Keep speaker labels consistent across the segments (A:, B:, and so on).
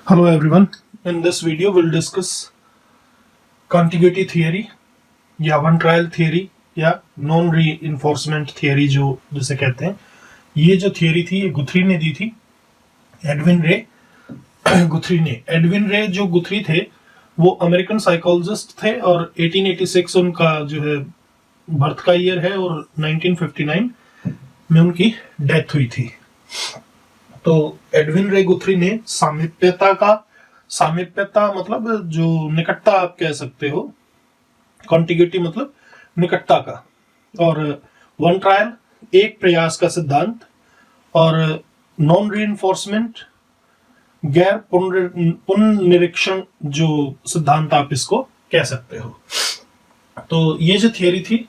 A: Hello everyone. In this video we'll discuss contiguity theory या one trial theory या non reinforcement theory जो जिसे कहते हैं। ये जो थियरी थी ये गुथरी ने दी थी, एडविन रे गुथरी ने। एडविन रे जो गुथरी थे वो अमेरिकन साइकोलॉजिस्ट थे और 1886 उनका जो है बर्थ का ईयर है और 1959 में उनकी डेथ हुई थी। तो एडविन रे गुथरी ने सामीप्यता मतलब जो निकटता आप कह सकते हो, कॉन्टिग्यूटी मतलब निकटता का, और वन ट्रायल एक प्रयास का सिद्धांत, और नॉन रीइंफोर्समेंट गैर पुनर्निरीक्षण जो सिद्धांत आप इसको कह सकते हो। तो ये जो थियरी थी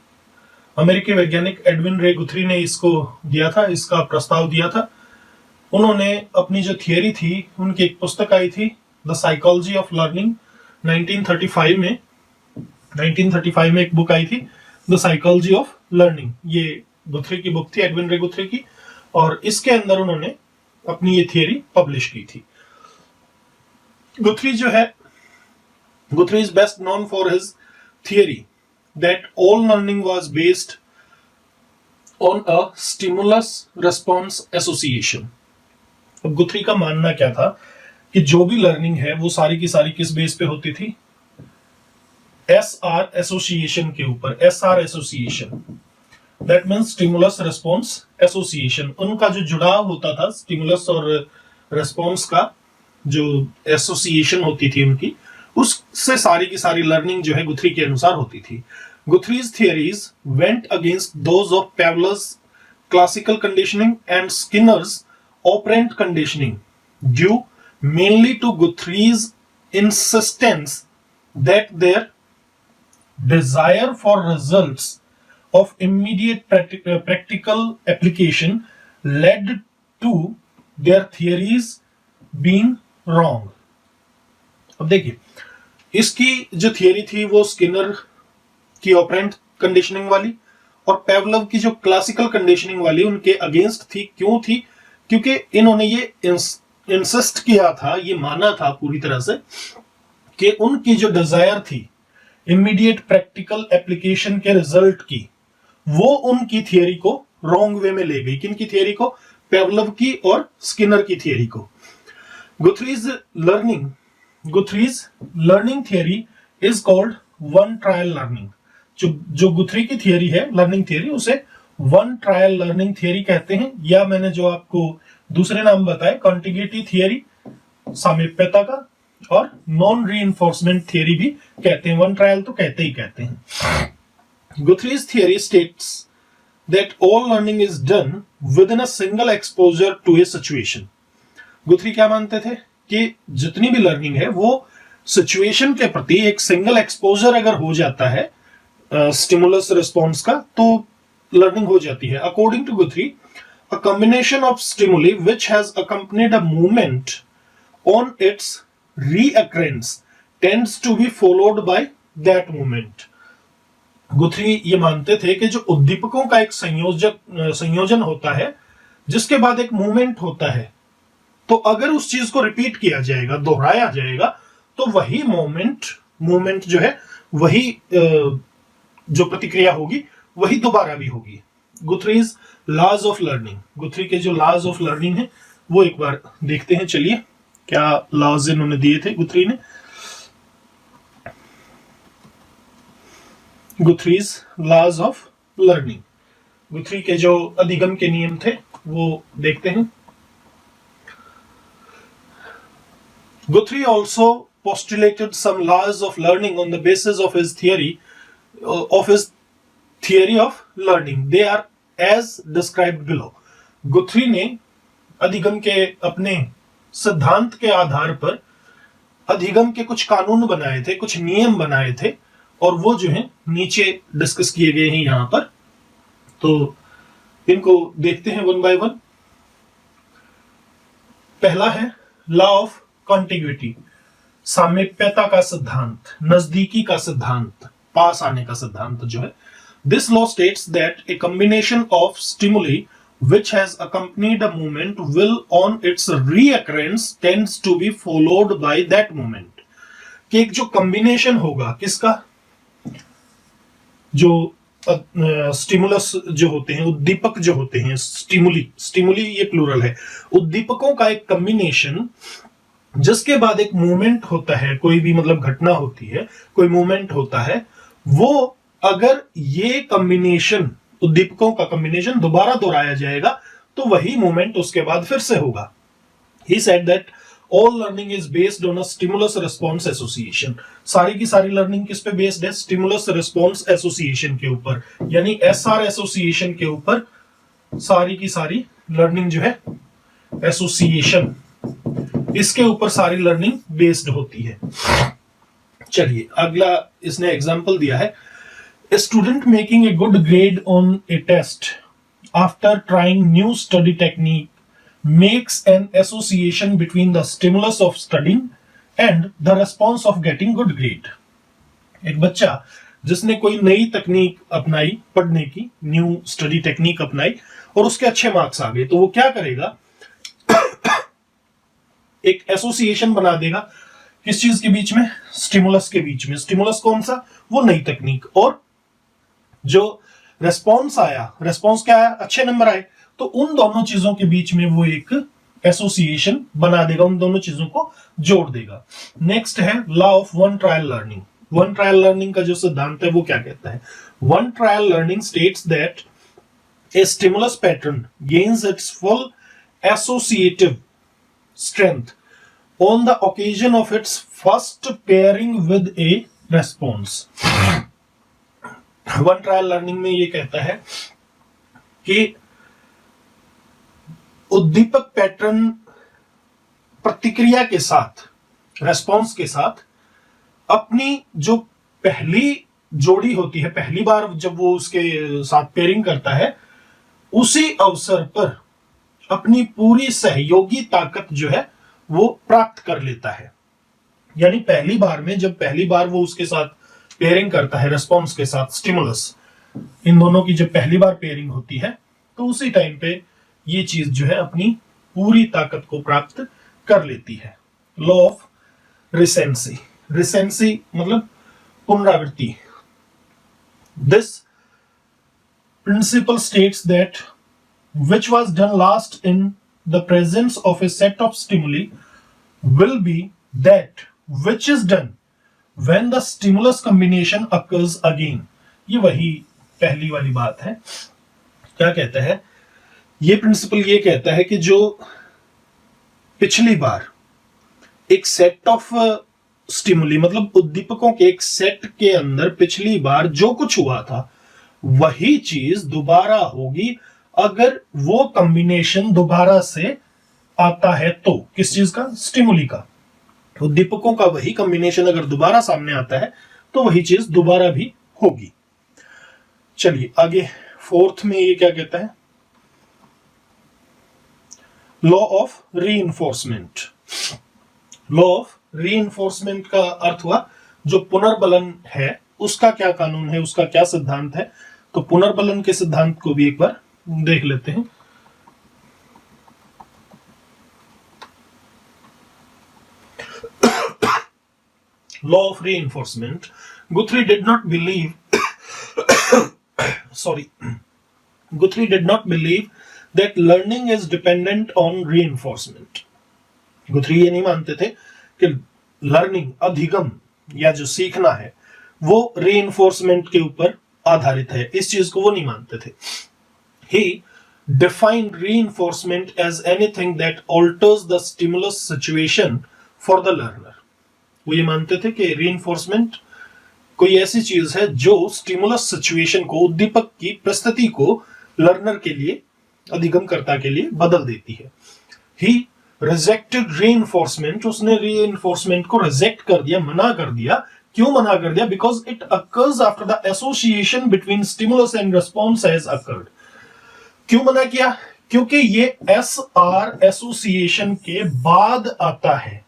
A: अमेरिकी वैज्ञानिक एडविन रे गुथरी ने इसको दिया था, इसका प्रस्ताव दिया था। उन्होंने अपनी जो थियरी थी, उनकी एक पुस्तक आई थी द साइकोलॉजी ऑफ लर्निंग 1935 में एक बुक आई थी द साइकोलॉजी ऑफ लर्निंग। ये गुथरी की बुक थी, एडविन रे गुथरी की, और इसके अंदर उन्होंने अपनी ये थियरी पब्लिश की थी। गुथरी जो है, गुथरी is best known for his theory that all learning was based on a stimulus response association. गुथरी का मानना क्या था कि जो भी लर्निंग है वो सारी की सारी किस बेस पे होती थी? एसआर एसोसिएशन के ऊपर। SR association that means stimulus response association. उनका जो जुड़ाव होता था स्टिमुलस और रिस्पॉन्स का, जो एसोसिएशन होती थी उनकी, उससे सारी की सारी लर्निंग जो है गुथरी के अनुसार होती थी। Guthrie's theories went against those of Pavlov's classical conditioning and Skinner's operant conditioning, due mainly to Guthrie's insistence that their desire for results of immediate practical application led to their theories being wrong. अब देखिए, इसकी जो theory थी वो Skinner की operant conditioning वाली और पेवलव की जो क्लासिकल कंडीशनिंग वाली उनके अगेंस्ट थी। क्यों थी? क्योंकि इन्होंने ये इंसिस्ट किया था, ये माना था पूरी तरह से कि उनकी जो डिजायर थी इमीडिएट प्रैक्टिकल एप्लीकेशन के रिजल्ट की, वो उनकी थियरी को रॉन्ग वे में ले गई। किनकी थियरी को? पेवलव की और स्किनर की थियरी को। Guthrie's learning theory is called one trial learning. जो गुथरी की थियरी है, लर्निंग थियरी, उसे वन ट्रायल लर्निंग थियरी कहते हैं, या मैंने जो आपको दूसरे नाम बताए कॉन्टिग्यूटी थियरी सामीप्यता का, और नॉन रीइंफोर्समेंट थियरी भी कहते हैं। वन ट्रायल तो कहते हैं। Guthrie's theory states that all learning is done within a single exposure to a situation. Guthrie क्या मानते थे कि जितनी भी लर्निंग है वो सिचुएशन के प्रति एक सिंगल एक्सपोजर अगर हो जाता है स्टिमुलस रिस्पॉन्स का, तो लर्निंग हो जाती है। According to Guthrie, a combination of stimuli which has accompanied a movement on its reoccurrence tends to be followed by that movement. गुथरी ये मानते थे कि जो उद्दीपकों का एक संयोजन होता है जिसके बाद एक मूवमेंट होता है, तो अगर उस चीज को रिपीट किया जाएगा, दोहराया जाएगा, तो वही मूवमेंट जो है, वही जो प्रतिक्रिया होगी वही दोबारा भी होगी। गुथरीज लॉज ऑफ लर्निंग, गुथरी के जो लॉज ऑफ लर्निंग है वो एक बार देखते हैं। चलिए, क्या लॉज इन्होंने दिए थे गुथरी ने? गुथरीज लॉज ऑफ लर्निंग, गुथरी के जो अधिगम के नियम थे वो देखते हैं। गुथरी also postulated some laws of learning on the basis of his theory of learning. They are as described below. गुथरी ने अधिगम के अपने सिद्धांत के आधार पर अधिगम के कुछ कानून बनाए थे, कुछ नियम बनाए थे, और वो जो है नीचे डिस्कस किए गए हैं यहां पर। तो इनको देखते हैं वन बाय वन। पहला है लॉ ऑफ कॉन्टिग्यूटी, सामीप्यता का सिद्धांत, नजदीकी का सिद्धांत, पास आने का सिद्धांत जो है। This law states that a combination of stimuli which has accompanied a movement will on its reoccurrence tends to be followed by that movement. कि एक जो कॉम्बिनेशन होगा किसका, जो स्टिमुलस जो होते हैं, उद्दीपक जो होते हैं, स्टिमुली ये प्लूरल है, उद्दीपकों का एक कॉम्बिनेशन जिसके बाद एक मूवमेंट होता है, कोई भी मतलब घटना होती है, कोई मूवमेंट होता है, वो अगर ये कॉम्बिनेशन, उद्दीपकों का कॉम्बिनेशन दोबारा दोहराया जाएगा तो वही मूवमेंट उसके बाद फिर से होगा. He said that all learning is based on a stimulus response association. सारी की सारी लर्निंग किस पे बेस्ड है? स्टिमुलस रिस्पॉन्स एसोसिएशन के ऊपर, यानी एसआर एसोसिएशन के ऊपर सारी की सारी लर्निंग जो है, एसोसिएशन, इसके ऊपर सारी लर्निंग बेस्ड होती है. चलिए अगला इसने एग्जांपल दिया है. A student making a good grade on a test after trying new study technique makes an association between the stimulus of studying and the response of getting good grade. एक बच्चा जिसने कोई नई तकनीक अपनाई, पढ़ने की न्यू स्टडी टेक्निक अपनाई और उसके अच्छे मार्क्स आ गए, तो वो क्या करेगा? एक एसोसिएशन बना देगा किस चीज के बीच में? स्टिमुलस के बीच में. स्टिमुलस कौन सा? वो नई तकनीक. और जो रेस्पॉन्स आया, रेस्पॉन्स क्या आया? अच्छे नंबर आए. तो उन दोनों चीजों के बीच में वो एक एसोसिएशन बना देगा, उन दोनों चीजों को जोड़ देगा. नेक्स्ट है law of one trial learning. One trial learning का जो सिद्धांत है वो क्या कहता है? One trial learning states that A stimulus pattern gains it's full associative strength on the occasion of its first pairing with a response. One trial learning में ये कहता है कि उद्दीपक पैटर्न प्रतिक्रिया के साथ, रेस्पॉन्स के साथ अपनी जो पहली जोड़ी होती है, पहली बार जब वो उसके साथ पेयरिंग करता है, उसी अवसर पर अपनी पूरी सहयोगी ताकत जो है वो प्राप्त कर लेता है. यानी पहली बार में, जब पहली बार वो उसके साथ पेयरिंग करता है, रेस्पॉन्स के साथ स्टिमुलस, इन दोनों की जब पहली बार पेयरिंग होती है तो उसी टाइम पे ये चीज जो है अपनी पूरी ताकत को प्राप्त कर लेती है. Law of recency. रिसेंसी मतलब पुनरावृत्ति. This principle states that which was done last in the presence of a set of stimuli will be that which is done when the stimulus combination occurs again. ये वही पहली वाली बात है. क्या कहता है ये प्रिंसिपल? ये कहता है कि जो पिछली बार एक सेट ऑफ स्टिमुली, मतलब उद्दीपकों के एक सेट के अंदर पिछली बार जो कुछ हुआ था वही चीज दोबारा होगी अगर वो कॉम्बिनेशन दोबारा से आता है तो. किस चीज का? स्टिमुली का. उद्दीपकों का वही कॉम्बिनेशन अगर दोबारा सामने आता है तो वही चीज दोबारा भी होगी. चलिए आगे फोर्थ में ये क्या कहता है? Law of reinforcement. Law of reinforcement का अर्थ हुआ जो पुनर्बलन है उसका क्या कानून है, उसका क्या सिद्धांत है. तो पुनर्बलन के सिद्धांत को भी एक बार देख लेते हैं. Law of reinforcement. Guthrie did not believe Guthrie did not believe that learning is dependent on reinforcement. गुथरी ये नहीं मानते थे कि लर्निंग, अधिगम या जो सीखना है वो reinforcement के ऊपर आधारित है. इस चीज को वो नहीं मानते थे. He defined reinforcement as anything that alters the stimulus situation for the learner. वो ये मानते थे कि reinforcement कोई ऐसी चीज है जो स्टिमुलस सिचुएशन को, उद्दीपक की परिस्थिति को लर्नर के लिए, अधिगमकर्ता के लिए बदल देती है. He rejected reinforcement. उसने reinforcement को रिजेक्ट कर दिया, मना कर दिया. क्यों मना कर दिया? Because it occurs after the association between stimulus and response has occurred. क्यों मना किया? क्योंकि ये एसआर एसोसिएशन के बाद आता है.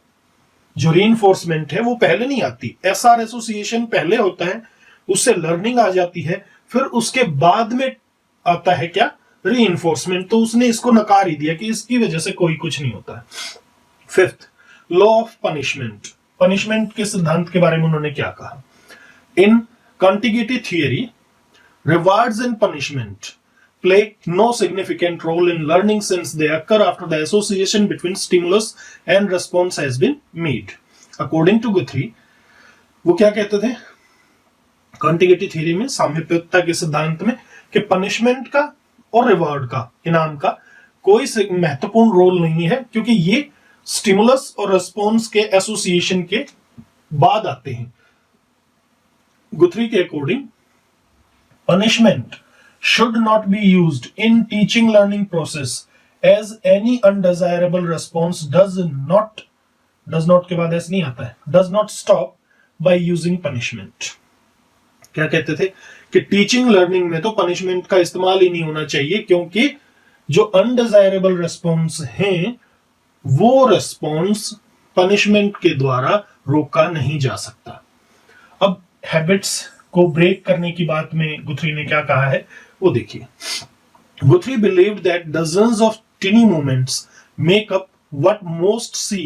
A: जो रीइंफोर्समेंट है वो पहले नहीं आती. एसआर एसोसिएशन पहले होता है, उससे लर्निंग आ जाती है, फिर उसके बाद में आता है क्या? रीइंफोर्समेंट, तो उसने इसको नकार ही दिया कि इसकी वजह से कोई कुछ नहीं होता है। Fifth, law of punishment. Punishment के सिद्धांत के बारे में उन्होंने क्या कहा? In contiguity theory, rewards and punishment play no significant role in learning since they occur after the association between stimulus and response has been made. According to Guthrie, वो क्या कहते थे कॉन्टिगिटी थ्योरी में, सामीप्यता के सिद्धांत में, कि पनिशमेंट का और रिवॉर्ड का, इनाम का कोई महत्वपूर्ण रोल नहीं है, क्योंकि ये स्टिमुलस और रिस्पॉन्स के एसोसिएशन के बाद आते हैं। गुथरी के according, punishment should not be used in teaching learning process as any undesirable response does not के बाद ऐसे नहीं आता है, does not stop by using punishment। क्या कहते थे कि टीचिंग लर्निंग में तो पनिशमेंट का इस्तेमाल ही नहीं होना चाहिए, क्योंकि जो अनडिजायरेबल रेस्पॉन्स हैं वो रेस्पॉन्स पनिशमेंट के द्वारा रोका नहीं जा सकता। अब हैबिट्स को ब्रेक करने की बात में गुथरी ने क्या कहा है वो देखिए। Guthrie believed that dozens of tiny movements make up what most see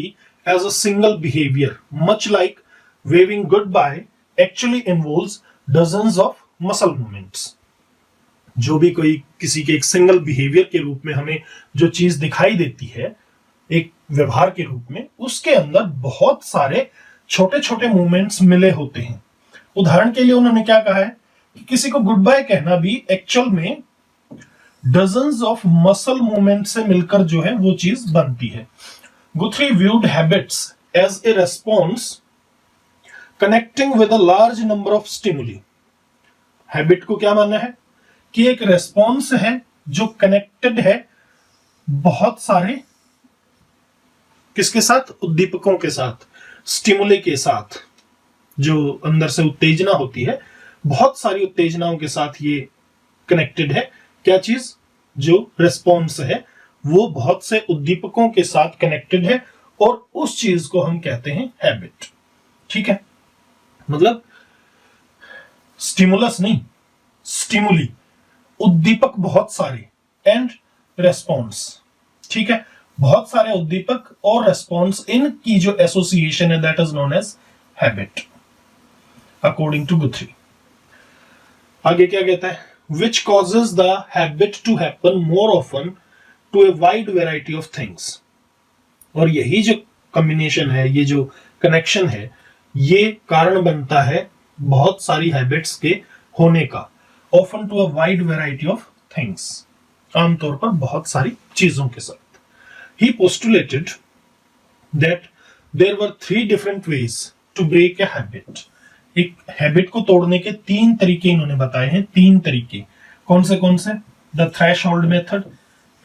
A: as a single behaviour, much like waving goodbye actually involves dozens of muscle movements. जो भी कोई किसी के एक सिंगल बिहेवियर के रूप में हमें जो चीज दिखाई देती है एक व्यवहार के रूप में, उसके अंदर बहुत सारे छोटे छोटे मूवमेंट्स मिले होते हैं। उदाहरण के लिए उन्होंने क्या कहा है कि किसी को गुड बाय कहना भी एक्चुअल में डजन्स ऑफ मसल मूवमेंट से मिलकर जो है वो चीज बनती है। Guthrie viewed habits as a response connecting with a large number of stimuli. Habit को क्या मानना है कि एक रेस्पॉन्स है जो कनेक्टेड है बहुत सारे किसके साथ, उद्दीपकों के साथ, स्टिमुली के साथ, जो अंदर से उत्तेजना होती है, बहुत सारी उत्तेजनाओं के साथ ये कनेक्टेड है। क्या चीज, जो रेस्पॉन्स है वो बहुत से उद्दीपकों के साथ कनेक्टेड है, और उस चीज को हम कहते हैं हैबिट। ठीक है, मतलब स्टिमुलस नहीं, स्टिमुली, उद्दीपक बहुत सारे, एंड रेस्पॉन्स। ठीक है, बहुत सारे उद्दीपक और रेस्पॉन्स, इनकी जो एसोसिएशन है that is known as habit according to Guthrie. आगे क्या कहता है, which causes the habit to happen more often to a wide variety of things. और यही जो कॉम्बिनेशन है, ये जो कनेक्शन है, ये कारण बनता है बहुत सारी हैबिट्स के होने का। Often to a wide variety of things, आमतौर पर बहुत सारी चीजों के साथ। He postulated that there were 3 different ways to break a habit. एक हैबिट को तोड़ने के 3 तरीके इन्होंने बताए हैं। 3 तरीके कौन से? द थ्रेशोल्ड मेथड,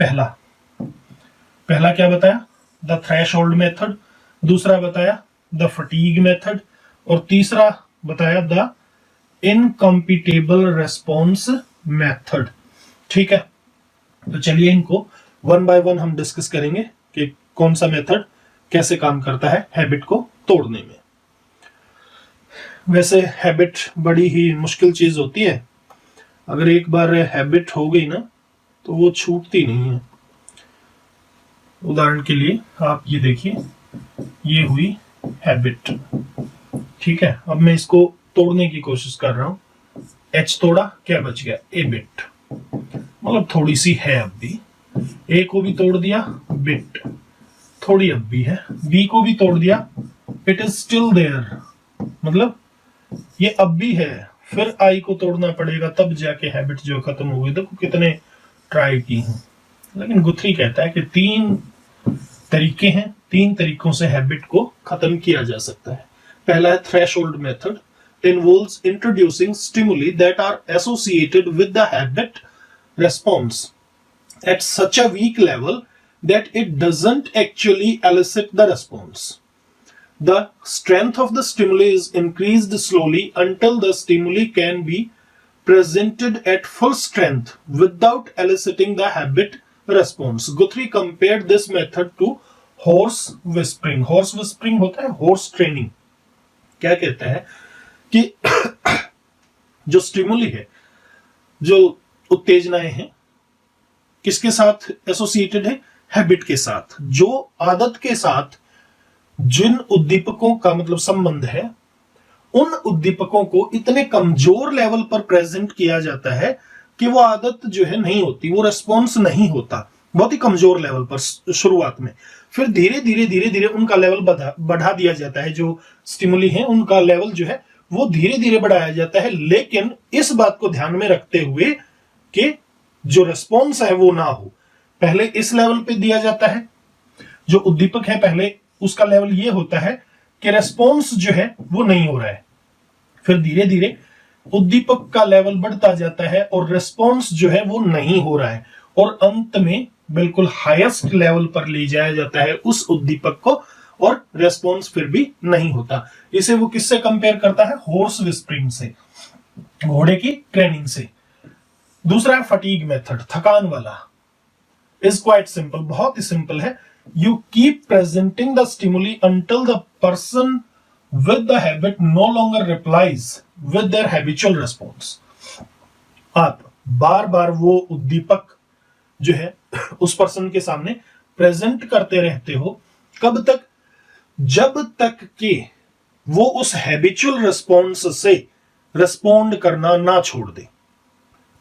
A: पहला क्या बताया, द थ्रेशोल्ड मेथड, दूसरा बताया द फटीग मेथड, और तीसरा बताया द इनकम्पिटेबल रेस्पॉन्स मेथड। ठीक है, तो चलिए इनको वन बाय वन हम डिस्कस करेंगे कि कौन सा मेथड कैसे काम करता है हैबिट को तोड़ने में। वैसे हैबिट बड़ी ही मुश्किल चीज होती है, अगर एक बार हैबिट हो गई ना तो वो छूटती नहीं है। उदाहरण के लिए आप ये देखिए, ये हुई हैबिट। ठीक है, अब मैं इसको तोड़ने की कोशिश कर रहा हूं। एच तोड़ा, क्या बच गया, ए बिट, मतलब थोड़ी सी है अब भी। ए को भी तोड़ दिया, बिट थोड़ी अब भी है। बी को भी तोड़ दिया, इट इज स्टिल देयर, मतलब ये अब भी है। फिर आई को तोड़ना पड़ेगा, तब जाके हैबिट जो खत्म हो गई। देखो कितने ट्राई की हैं, लेकिन गुथरी कहता है कि 3 तरीके हैं, 3 तरीकों से हैबिट को खत्म किया जा सकता है। पहला है threshold method, involves introducing stimuli that are associated with the habit response at such a weak level that it doesn't actually elicit the response. The strength of the stimuli is increased slowly until the stimuli can be presented at full strength without eliciting the habit response. Guthrie compared this method to horse whispering. Horse whispering होता है horse training. क्या कहता है कि जो stimuli है, जो उत्तेजनाएं हैं, किसके साथ एसोसिएटेड है? हैबिट के साथ। जो आदत के साथ जिन उद्दीपकों का मतलब संबंध है, उन उद्दीपकों को इतने कमजोर लेवल पर प्रेजेंट किया जाता है कि वो आदत जो है नहीं होती, वो रेस्पॉन्स नहीं होता, बहुत ही कमजोर लेवल पर शुरुआत में। फिर धीरे धीरे उनका लेवल बढ़ा दिया जाता है। जो स्टिमुली है उनका लेवल जो है वो धीरे धीरे बढ़ाया जाता है, लेकिन इस बात को ध्यान में रखते हुए कि जो रेस्पॉन्स है वो ना हो। पहले इस लेवल पे दिया जाता है, जो उद्दीपक है पहले उसका लेवल ये होता है कि रेस्पॉन्स जो है वो नहीं हो रहा है। फिर धीरे धीरे उद्दीपक का लेवल बढ़ता जाता है और रेस्पॉन्स जो है वो नहीं हो रहा है, और अंत में बिल्कुल हाईएस्ट लेवल पर ले जाया जाता है उस उद्दीपक को, और रेस्पॉन्स फिर भी नहीं होता। इसे वो किससे कंपेयर करता है? हॉर्स विस्परिंग से, घोड़े की ट्रेनिंग से। दूसरा है फटीग मेथड, थकान वाला। इज क्वाइट सिंपल, बहुत ही सिंपल है। You keep presenting the stimuli until the person with the habit no longer replies with their habitual response। आप बार बार वो उद्दीपक जो है उस पर्सन के सामने प्रेजेंट करते रहते हो, कब तक? जब तक कि वो उस हैबिचुअल रिस्पॉन्स से रिस्पॉन्ड करना ना छोड़ दे।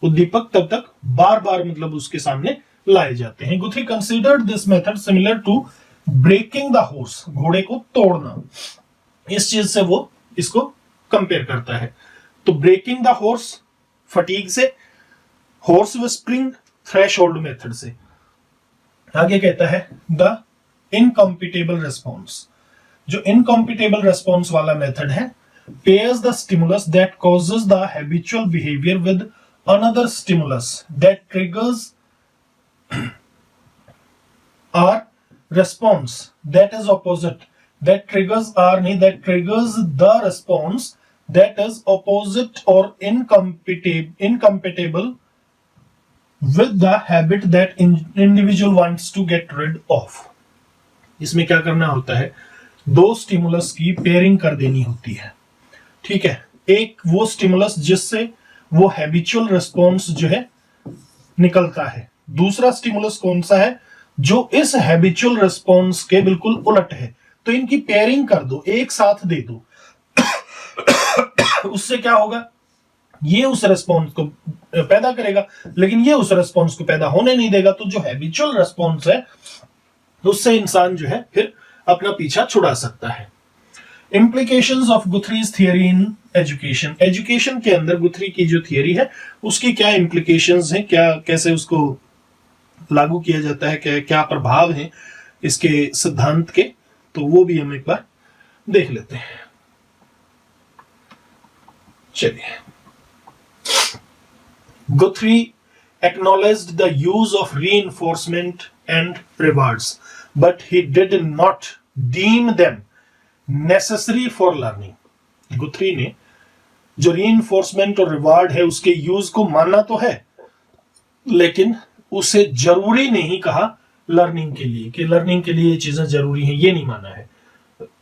A: उद्दीपक तब तक बार बार मतलब उसके सामने लाए जाते हैं। Guthrie considered this method similar to breaking the horse, घोड़े को तोड़ना। इस चीज से वो इसको कंपेयर करता है। तो ब्रेकिंग द हॉर्स फटीग से, हॉर्स विस्परिंग थ्रेशोल्ड मेथड से। आगे कहता है द इनकॉम्पिटेबल रेस्पॉन्स। जो इनकॉम्पिटेबल रेस्पॉन्स वाला मेथड है, pairs the stimulus that causes the habitual behaviour with another stimulus that triggers are response that is opposite, that triggers the response that is opposite or incompatible with the habit that individual wants to get rid of। इसमें क्या करना होता है? दो stimulus की pairing कर देनी होती है, ठीक है। एक वो स्टिमुलस जिससे वो हैबिचुअल रिस्पॉन्स जो है निकलता है, दूसरा स्टिमुलस कौन सा है? जो इस हैबिचुअल रिस्पॉन्स के बिल्कुल उलट है। तो इनकी पेयरिंग कर दो, एक साथ दे दो। उससे क्या होगा? ये उस रेस्पॉन्स को पैदा करेगा, लेकिन ये उस रेस्पॉन्स को पैदा होने नहीं देगा। तो जो हैबिचुअल रेस्पॉन्स है उससे इंसान जो है फिर अपना पीछा छुड़ा सकता है। Implications of Guthrie's theory in education. Education के अंदर गुथरी की जो थियरी है उसकी क्या इंप्लीकेशंस हैं, क्या कैसे उसको लागू किया जाता है, क्या प्रभाव है इसके सिद्धांत के, तो वो भी हम एक बार देख लेते हैं। चलिए, गुथरी acknowledged the use of reinforcement and rewards, but he did not deem them necessary for learning। गुथरी ने जो reinforcement और reward है उसके यूज को माना तो है, लेकिन उसे जरूरी नहीं कहा लर्निंग के लिए, कि लर्निंग के लिए ये चीजें जरूरी हैं, ये नहीं माना है।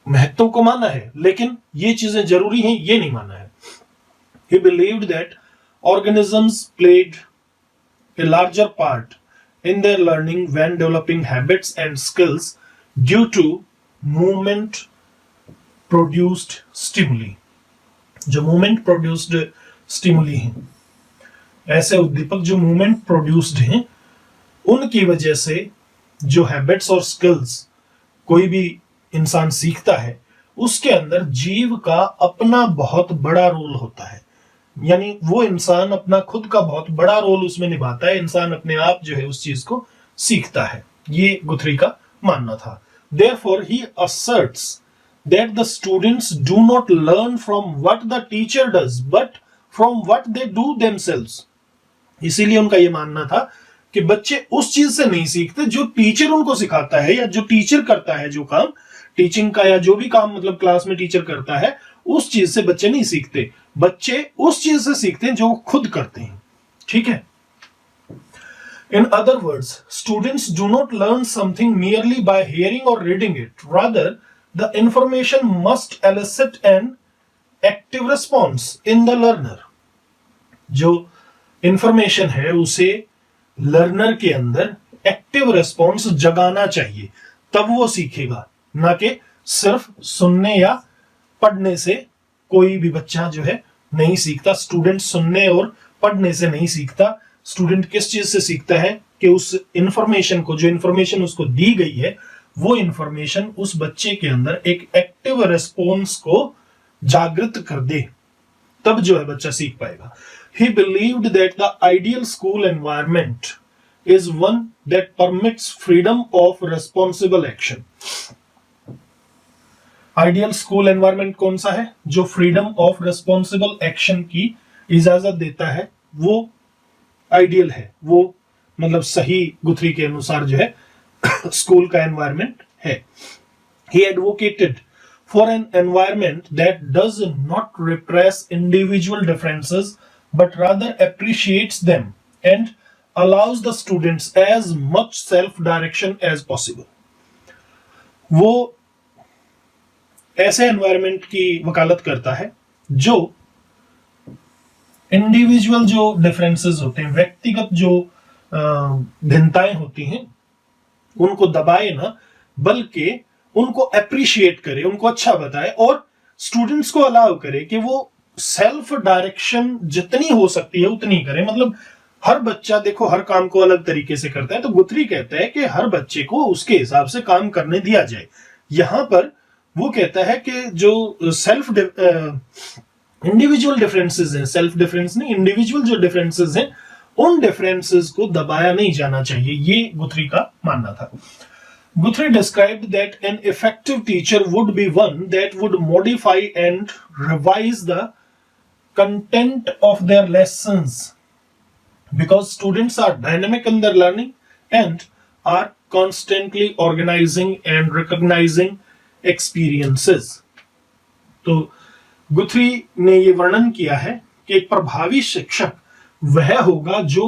A: महत्व को माना है, लेकिन ये चीजें जरूरी हैं ये नहीं माना है। He believed that organisms played a larger part in their learning when developing habits and skills due to movement produced stimuli। जो movement produced stimuli हैं, ऐसे उद्दीपक जो movement produced हैं, उनकी वजह से जो हैबिट्स और स्किल्स कोई भी इंसान सीखता है उसके अंदर जीव का अपना बहुत बड़ा रोल होता है। यानी वो इंसान अपना खुद का बहुत बड़ा रोल उसमें निभाता है, इंसान अपने आप जो है उस चीज को सीखता है। ये गुथरी का मानना था। Therefore he asserts that the students do not learn from what the teacher does but from what they do themselves। इसीलिए उनका ये मानना था कि बच्चे उस चीज से नहीं सीखते जो टीचर उनको सिखाता है, या जो टीचर करता है जो काम टीचिंग का, या जो भी काम मतलब क्लास में टीचर करता है, उस चीज से बच्चे नहीं सीखते। बच्चे उस चीज से सीखते हैं जो वो खुद करते हैं, ठीक है। In other words, students do not learn something merely by hearing or reading it. Rather, the information must elicit an active response in the learner। जो इंफॉर्मेशन है उसे लर्नर के अंदर एक्टिव रेस्पॉन्स जगाना चाहिए, तब वो सीखेगा, ना कि सिर्फ सुनने या पढ़ने से कोई भी बच्चा जो है नहीं सीखता। स्टूडेंट सुनने और पढ़ने से नहीं सीखता। स्टूडेंट किस चीज से सीखता है कि उस इंफॉर्मेशन को, जो इंफॉर्मेशन उसको दी गई है, वो इंफॉर्मेशन उस बच्चे के अंदर एक एक्टिव रेस्पॉन्स को जागृत कर दे, तब जो है बच्चा सीख पाएगा। He believed that the ideal school environment is one that permits freedom of responsible action. Ideal school environment कौन सा है? जो फ्रीडम ऑफ रेस्पॉन्सिबल एक्शन की इजाजत देता है, वो आइडियल है, वो मतलब सही गुथरी के अनुसार जो है स्कूल का एनवायरनमेंट है। He advocated for an environment that does not repress individual differences but rather appreciates them and allows the students as much self-direction as possible. वो ऐसे एनवायरनमेंट की वकालत करता है जो इंडिविजुअल जो डिफरेंसेस होते हैं, व्यक्तिगत जो भिन्नताएं होती हैं, उनको दबाए ना, बल्कि उनको अप्रिशिएट करे, उनको अच्छा बताए और स्टूडेंट्स को अलाउ करे कि वो सेल्फ डायरेक्शन जितनी हो सकती है उतनी करें। मतलब हर बच्चा देखो हर काम को अलग तरीके से करता है, तो गुथरी कहता है कि हर बच्चे को उसके हिसाब से काम करने दिया जाए। यहां पर वो कहता है कि जो सेल्फ इंडिविजुअल डिफरेंसेस हैं, सेल्फ डिफरेंस नहीं, इंडिविजुअल जो डिफरेंसेस हैं, उन डिफरेंसेस को दबाया नहीं जाना चाहिए, ये गुथरी का मानना था। Guthrie described that an effective teacher would be one that would modify and revise the content of their lessons because students are dynamic in their learning and are constantly organizing and recognizing experiences. तो गुथरी ने ये वर्णन किया है कि एक प्रभावी शिक्षक वह होगा जो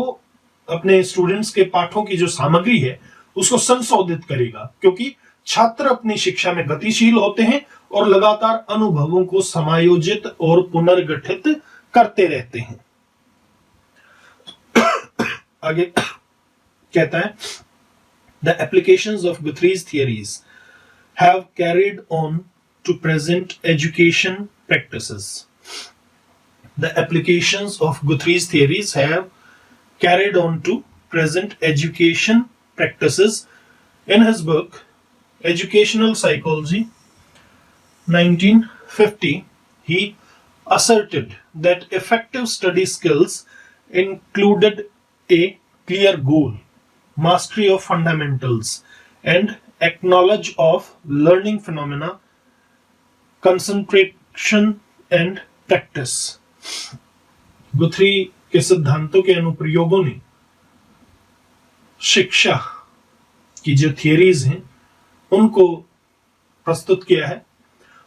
A: अपने स्टूडेंट्स के पाठों की जो सामग्री है उसको संशोधित करेगा, क्योंकि छात्र अपनी शिक्षा में गतिशील होते हैं और लगातार अनुभवों को समायोजित और पुनर्गठित करते रहते हैं। आगे कहता है, The applications of Guthrie's theories have carried on to present education practices. The applications of Guthrie's theories have carried on to present education practices. In his book Educational Psychology 1950, he asserted that effective study skills included a clear goal, mastery of fundamentals, and acknowledge of learning phenomena, concentration and practice. गुथरी के सिद्धांतों के अनुप्रयोगों ने शिक्षा की जो theories हैं उनको प्रस्तुत किया है,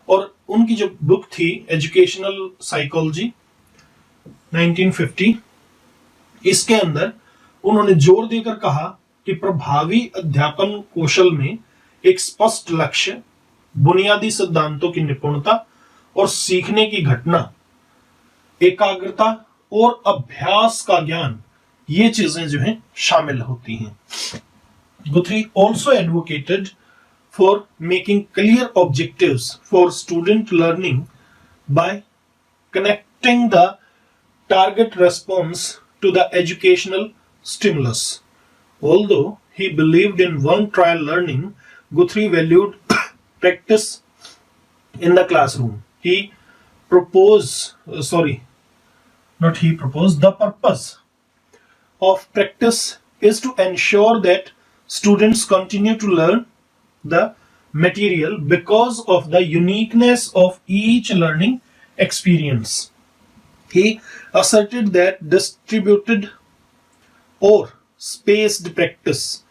A: और उनकी जो बुक थी एजुकेशनल साइकोलॉजी 1950, इसके अंदर उन्होंने जोर देकर कहा कि प्रभावी अध्यापन कौशल में एक स्पष्ट लक्ष्य, बुनियादी सिद्धांतों की निपुणता और सीखने की घटना, एकाग्रता और अभ्यास का ज्ञान, ये चीजें जो हैं शामिल होती हैं। Guthrie also advocated for making clear objectives for student learning by connecting the target response to the educational stimulus. Although he believed in one trial learning, Guthrie valued practice in the classroom. The purpose of practice is to ensure that students continue to learn the material because of the uniqueness of each learning experience. He asserted that distributed or spaced practice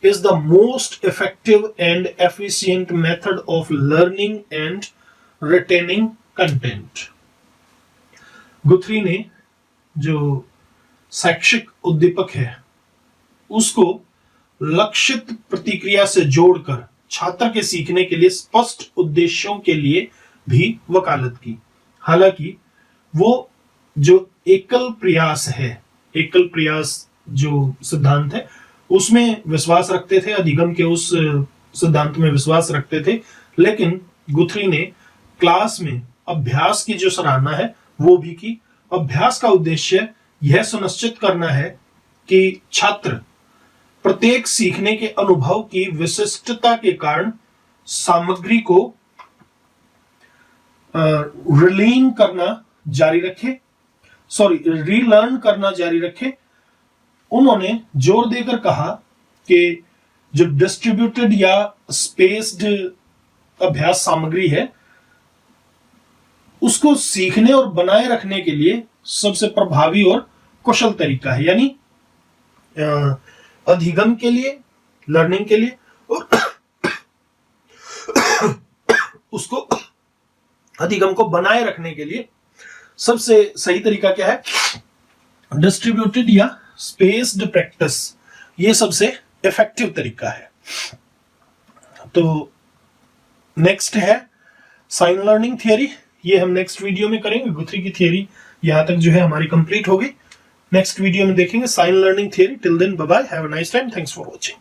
A: is the most effective and efficient method of learning and retaining content. गुथरी ने जो शैक्षिक उद्दीपक है उसको लक्षित प्रतिक्रिया से जोड़कर छात्र के सीखने के लिए स्पष्ट उद्देश्यों के लिए भी वकालत की। हालांकि वो जो एकल प्रयास है, एकल प्रयास जो सिद्धांत है उसमें विश्वास रखते थे, अधिगम के उस सिद्धांत में विश्वास रखते थे, लेकिन गुथरी ने क्लास में अभ्यास की जो सराहना है वो भी की। अभ्यास का उद्देश्य यह सुनिश्चित करना है कि छात्र प्रत्येक सीखने के अनुभव की विशिष्टता के कारण सामग्री को रीलर्न करना जारी रखे। उन्होंने जोर देकर कहा कि जो डिस्ट्रीब्यूटेड या स्पेस्ड अभ्यास सामग्री है उसको सीखने और बनाए रखने के लिए सबसे प्रभावी और कुशल तरीका है, यानी अधिगम के लिए, लर्निंग के लिए, और उसको अधिगम को बनाए रखने के लिए सबसे सही तरीका क्या है? डिस्ट्रीब्यूटेड या स्पेस्ड प्रैक्टिस, ये सबसे इफेक्टिव तरीका है। तो नेक्स्ट है साइन लर्निंग थियरी, ये हम नेक्स्ट वीडियो में करेंगे। गुथरी की थियरी यहां तक जो है हमारी कंप्लीट होगी। नेक्स्ट वीडियो में देखेंगे sign learning theory. Till then bye bye, have a nice time, thanks for watching.